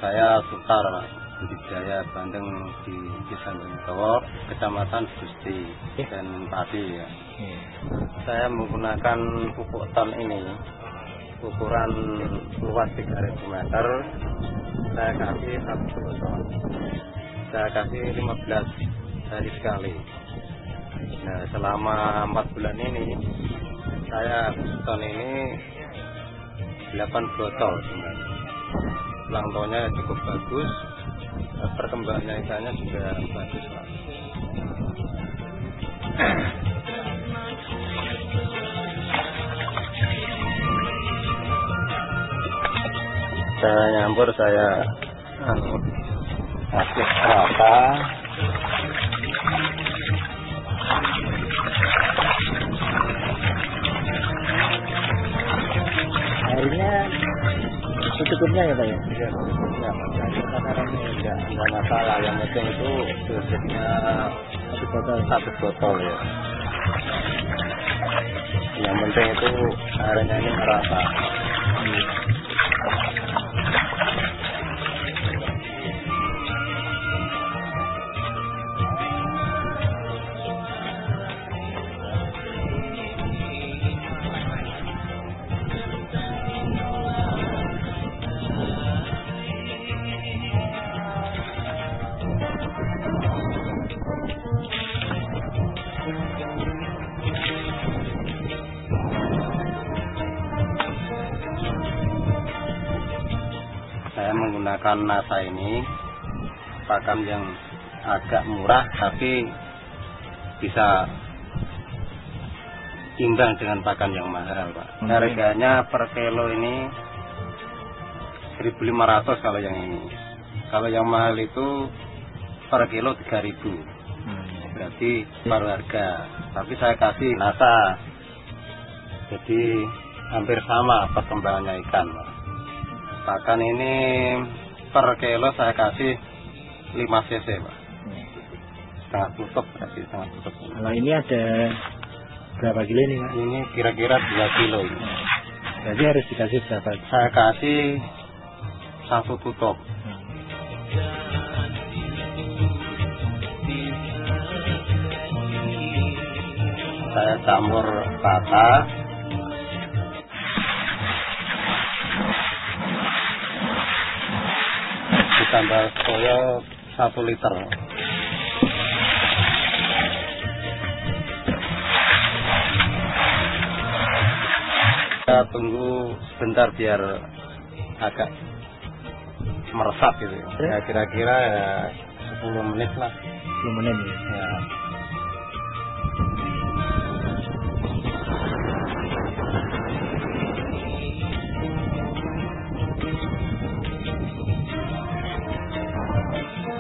saya Sutar, budidaya bandeng di Desa Towo, Kecamatan Gusti dan Pati ya. Saya menggunakan pupuk ton ini, ukuran luas 3.000 meter. Saya kasih 1 botol. Saya kasih 15 hari sekali. Nah, selama 4 bulan ini saya ton ini 8 botol sebenarnya. Planktonnya cukup bagus, perkembangan ikannya juga bagus lah. Saya nyampur, saya kasih rata. Airnya secukupnya ya Pak ya? Iya, secukupnya. Takarannya enggak masalah. Yang penting itu dosisnya 1 botol ya. Yang penting itu airnya ini merata. Saya menggunakan nasa ini, pakan yang agak murah tapi bisa imbang dengan pakan yang mahal, Pak. Harganya per kilo ini 1.500 kalau yang ini. Kalau yang mahal itu per kilo 3.000. Berarti baru harga. Tapi saya kasih nasa, jadi hampir sama perkembangannya ikan, Pak. Pakan ini per kilo saya kasih 5 cc, Pak. Setengah tutup, berarti setengah tutup. Kalau ini ada berapa kilo ini Pak? Ini kira-kira 2 kilo ini. Berarti harus dikasih berapa? Saya kasih 1 tutup. Saya campur rata. Ditambah soya 1 liter. Kita tunggu sebentar biar agak meresap gitu ya. Kira-kira ya 10 menit lah. 10 menit ya.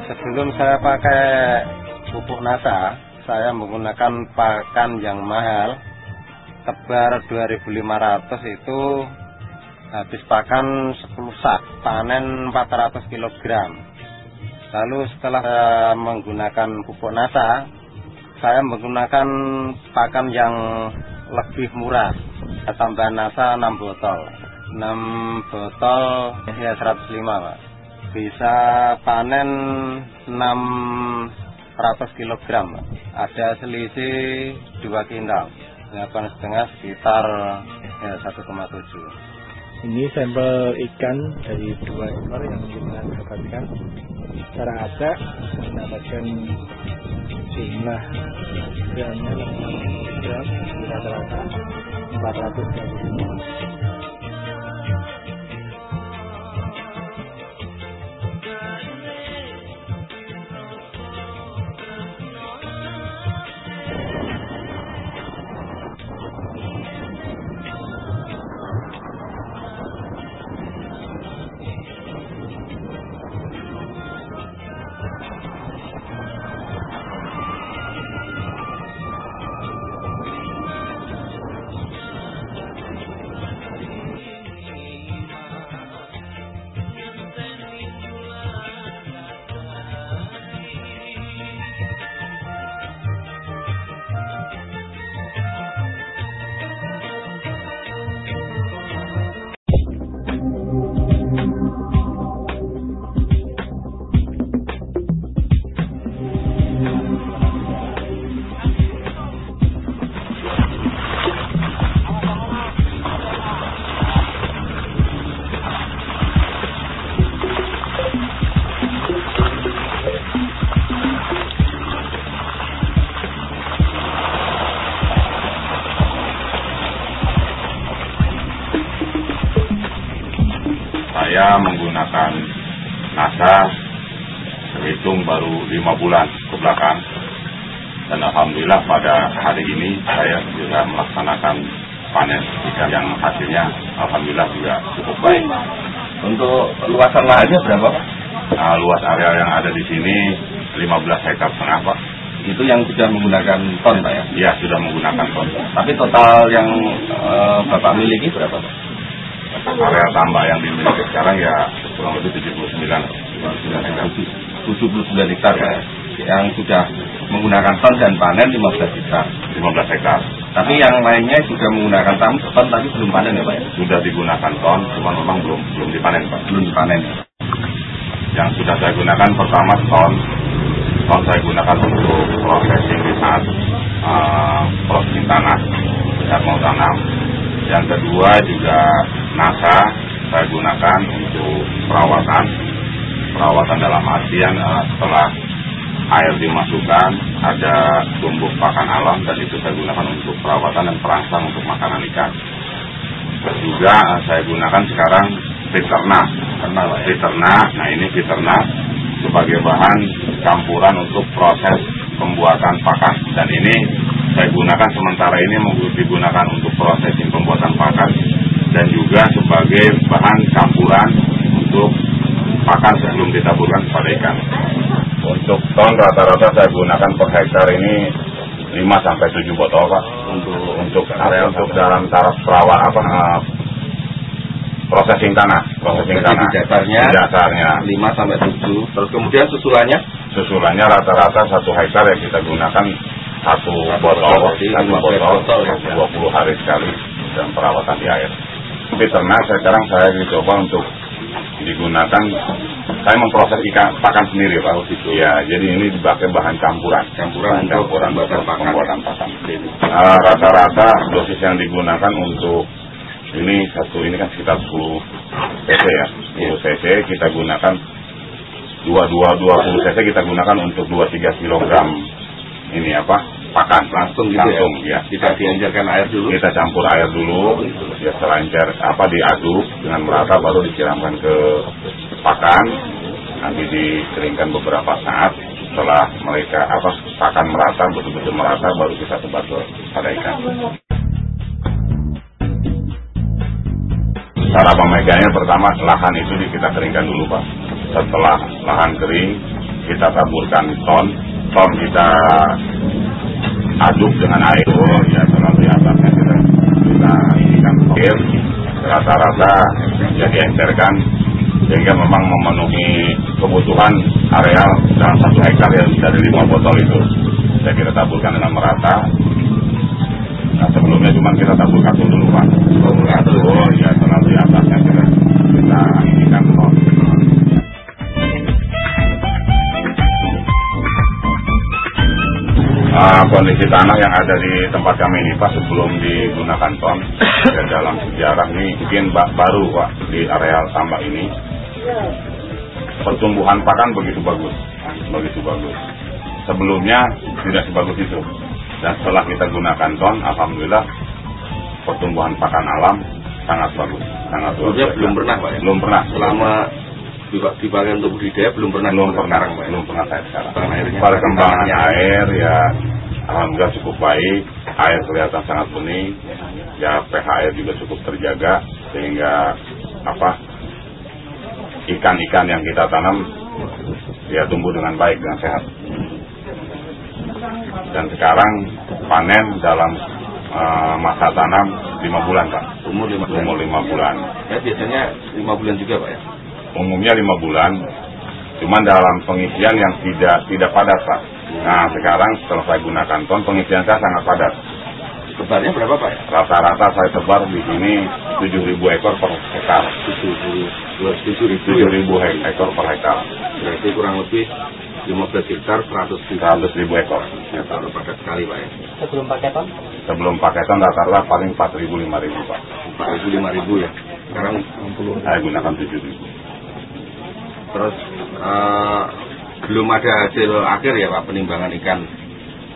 Sebelum saya pakai pupuk nasa, saya menggunakan pakan yang mahal. Tebar 2.500 itu habis pakan 10 sak, panen 400 kg. Lalu setelah saya menggunakan pupuk nasa, saya menggunakan pakan yang lebih murah. Saya tambah nasa 6 botol. 6 botol ya 105, Pak. Bisa panen 600 kg. Ada selisih 2 kintal. 8,5 sekitar ya 1,7. Ini sampel ikan dari 2 ekor yang kita dapatkan secara acak, mendapatkan jumlah gramnya 6 gram, rata-rata 430. saya menggunakan NASA terhitung baru 5 bulan ke belakang. Dan alhamdulillah pada hari ini saya juga melaksanakan panen ikan yang hasilnya alhamdulillah juga cukup baik. Untuk luasan lahannya berapa, Pak? Nah, luas area yang ada di sini 15 hektar setengah, Pak. Itu yang sudah menggunakan ton, Pak ya? Iya, sudah menggunakan ton. Tapi total yang Bapak miliki berapa, Pak? Area tambah yang dimiliki sekarang ya kurang lebih 79 hektar ya, yang sudah menggunakan ton dan panen 15 hektar. 15 hektar. Tapi yang lainnya sudah menggunakan ton tapi belum panen ya, Pak? Sudah digunakan ton, cuma memang belum dipanen, Pak. Belum dipanen. Yang sudah saya gunakan pertama ton saya gunakan untuk processing di saat processing tanah saat mau tanam. Yang kedua juga NASA saya gunakan untuk perawatan dalam artian setelah air dimasukkan ada tumbuh pakan alam dan itu saya gunakan untuk perawatan dan perangsang untuk makanan ikan. Dan juga saya gunakan sekarang peternak. Nah ini peternak sebagai bahan campuran untuk proses pembuatan pakan. Dan ini saya gunakan sementara ini digunakan untuk prosesing pembuatan pakan dan juga sebagai bahan campuran untuk pakan sebelum ditaburkan kepada ikan. Untuk ton rata-rata saya gunakan per hektar ini 5-7 botol, Pak. Untuk dalam taraf processing tanah. Di dasarnya 5-7. Terus kemudian susulannya rata-rata 1 hektar yang kita gunakan 1 botol 20 hari sekali dan perawatan di air. Peternak sekarang saya dicoba untuk digunakan, saya memproses ikan pakan sendiri, Pak. Ya, jadi ini dipakai bahan campuran pembuatan pakan. Rata-rata dosis yang digunakan untuk ini kan sekitar 10 cc ya. 10 cc kita gunakan 20 cc kita gunakan untuk 2-3 kilogram ini pakan langsung ya. Tidak diencerkan air dulu. Kita campur air dulu, ya selancar diaduk dengan merata baru disiramkan ke pakan. Nanti dikeringkan beberapa saat. Setelah mereka pakan merata betul-betul merata baru kita sebar pada ikan. Cara pemegangnya pertama lahan itu kita keringkan dulu, Pak. Setelah lahan kering kita taburkan ton kita aduk dengan air, ya selalu di atasnya kita isikan air rata-rata ya diencerkan sehingga memang memenuhi kebutuhan areal dalam 1 hektar yang dari 5 botol itu. Ya kita taburkan dengan merata. Nah sebelumnya cuma kita tabur kartu dulu, Pak. Ya selalu di atasnya kita isikan ton. Kondisi tanah yang ada di tempat kami ini, Pak, sebelum digunakan ton ya, dalam sejarah ini mungkin baru, Pak, di areal tambak ini pertumbuhan pakan begitu bagus. Sebelumnya tidak sebagus itu, dan setelah kita gunakan ton, alhamdulillah pertumbuhan pakan alam sangat bagus, sangat bagus. Belum pernah, Pak? Belum pernah. Selama dipakai untuk budidaya belum pernah saya sekarang. Perkembangan air ya alhamdulillah cukup baik, air kelihatan sangat bening, ya pH air juga cukup terjaga sehingga ikan-ikan yang kita tanam ya tumbuh dengan baik, dengan sehat. Dan sekarang panen dalam masa tanam 5 bulan, Pak. Umur 5 bulan. Ya biasanya 5 bulan juga, Pak ya. Umumnya 5 bulan, cuman dalam pengisian yang tidak padat, Pak. Nah sekarang setelah saya gunakan ton, pengisian saya sangat padat. Tebarnya berapa, Pak? Rata-rata saya tebar di sini 7.000 ekor per hektar. 7.000 ekor per hektar. Berarti kurang lebih 15 hektar 100.000 ekor. Ya, terlalu padat sekali, Pak ya. Sebelum pakai ton? Sebelum pakai ton rata-rata paling 4.000-5.000, Pak. 4.000-5.000 ya. Sekarang 60. Saya gunakan 7.000. Terus belum ada hasil akhir ya, Pak, penimbangan ikan?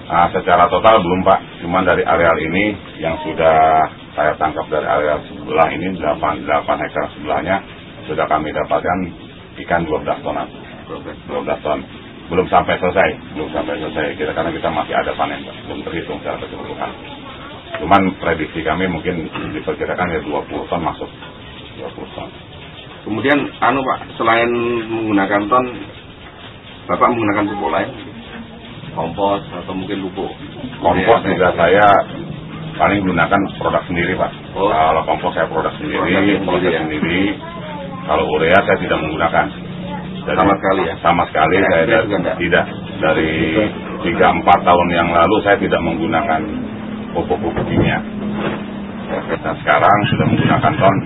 Secara total belum, Pak. Cuman dari areal ini yang sudah saya tangkap dari areal sebelah ini 8 hektar sebelahnya sudah kami dapatkan ikan 12 ton. 12 ton. Belum sampai selesai. Karena kita masih ada panen, Pak. Belum terhitung secara keseluruhan. Cuman prediksi kami mungkin diperkirakan ya 20 ton masuk. 20 ton. Kemudian Pak, selain menggunakan ton, Bapak menggunakan pupuk lain? Kompos atau mungkin pupuk? Kompos juga saya paling gunakan produk sendiri, Pak. Kalau kompos saya produk sendiri, proses sendiri. Kalau urea saya tidak menggunakan. Sama sekali ya? Sama sekali saya tidak. Dari 3-4 tahun yang lalu saya tidak menggunakan pupuk-pupuk kimia. Dan sekarang sudah menggunakan ton,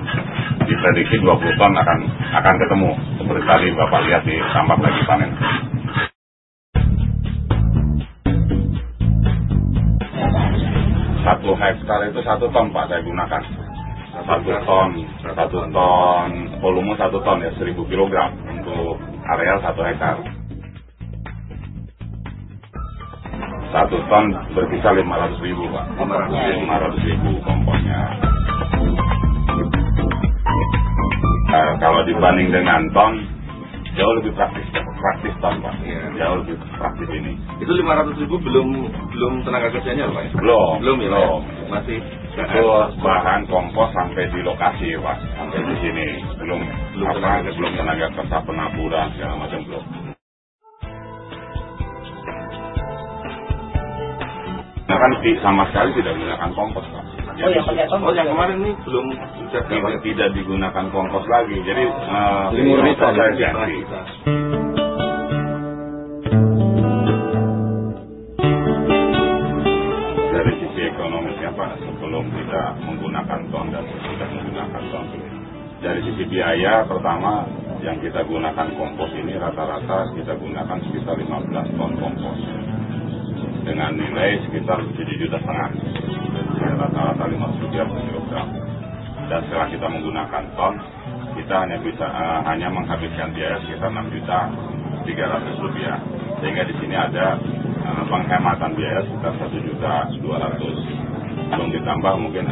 diprediksi 20 ton akan ketemu. Seperti tadi Bapak lihat di tambak lagi panen. Satu hektar itu 1 ton, Pak, saya gunakan. 1 ton, volume 1 ton ya, 1000 kg untuk areal 1 hektar. 1 ton berkisar 500.000, Pak. 500.000 komposnya. Kalau dibanding dengan ton, jauh lebih praktis ton, Pak. Jauh lebih praktis ini. Itu 500.000 belum tenaga kerjanya, Pak? Belum ya. Masih itu bahan kompos sampai di lokasi, Pak. Sampai di sini belum tenaga kerja penaburan segala macam belum. Nah kan sama sekali tidak menggunakan kompos, Pak. Yang pakai kompos. Yang kemarin ini belum tidak digunakan kompos lagi. Jadi saya ganti. Dari sisi ekonomisnya, Pak, sebelum kita menggunakan ton dan tidak menggunakan ton, dari sisi biaya, pertama yang kita gunakan kompos ini rata-rata kita gunakan sekitar 15 ton kompos dengan nilai sekitar 7,5 juta, rata-rata 50 rupiah per kilogram. Dan setelah kita menggunakan ton, kita hanya menghabiskan biaya sekitar 6.300.000 rupiah. Sehingga di sini ada penghematan biaya sekitar 1.200.000. Belum ditambah mungkin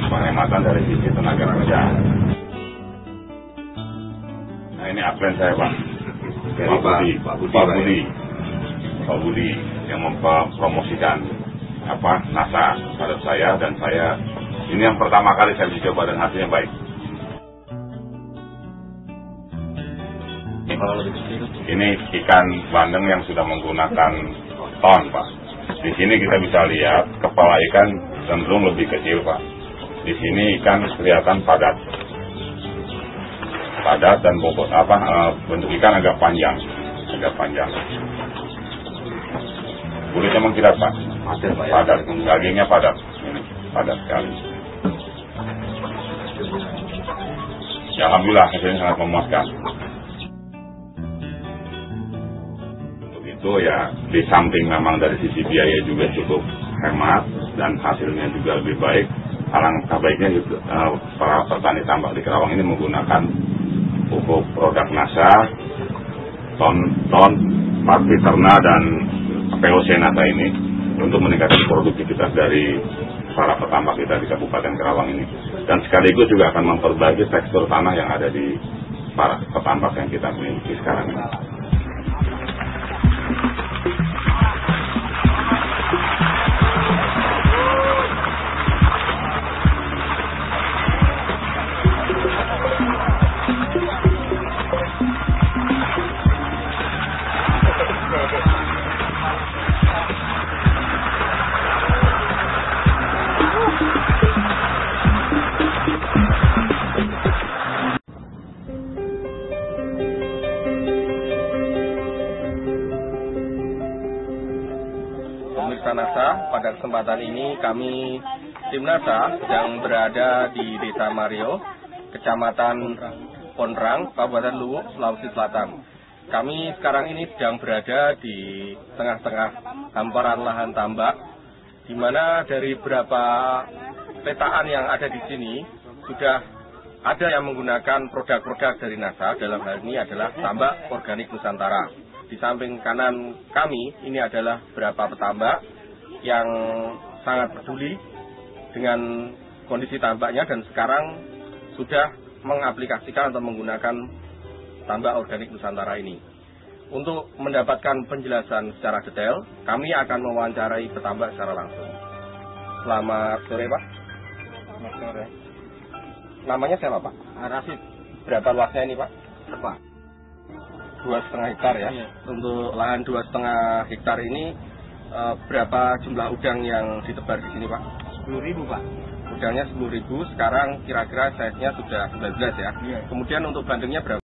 penghematan dari sisi tenaga kerja. Nah ini adven saya, Pak. Pak Budi yang mempromosikan NASA pada saya, dan saya ini yang pertama kali saya coba dan hasilnya baik. Ini ikan bandeng yang sudah menggunakan ton, Pak. Di sini kita bisa lihat kepala ikan cenderung lebih kecil, Pak. Di sini ikan kelihatan padat dan bobot bentuk ikan agak panjang. Kulitnya mengkilat, Pak. Padat, dagingnya padat. Ini padat sekali. Ya, alhamdulillah hasilnya sangat memuaskan. Untuk itu ya, di samping memang dari sisi biaya juga cukup hemat dan hasilnya juga lebih baik. Alangkah baiknya para petani tambak di Kerawang ini menggunakan pupuk produk NASA, ton, Pati Terna dan POC NASA ini untuk meningkatkan produktivitas dari para petambak kita di Kabupaten Kerawang ini, dan sekaligus juga akan memperbaiki tekstur tanah yang ada di para petambak yang kita miliki sekarang ini. NASA, pada kesempatan ini kami tim NASA sedang berada di Desa Mario, Kecamatan Pondrang, Kabupaten Luwu, Sulawesi Selatan. Kami sekarang ini sedang berada di tengah-tengah hamparan lahan tambak, di mana dari beberapa petaan yang ada di sini sudah ada yang menggunakan produk-produk dari NASA. Dalam hal ini adalah tambak organik Nusantara. Di samping kanan kami ini adalah beberapa petambak yang sangat peduli dengan kondisi tambaknya, dan sekarang sudah mengaplikasikan atau menggunakan tambak organik Nusantara ini. Untuk mendapatkan penjelasan secara detail, kami akan mewawancarai petambak secara langsung. Selamat sore, Pak. Selamat sore. Namanya siapa, Pak? Rasid. Berapa luasnya ini, Pak? Apa? 2,5 hektar ya. Iya. Untuk lahan 2,5 hektar ini berapa jumlah udang yang ditebar di sini, Pak? 10.000, Pak. Udangnya 10.000, sekarang kira-kira size-nya sudah 19 ya. Iya. Kemudian untuk bandengnya berapa?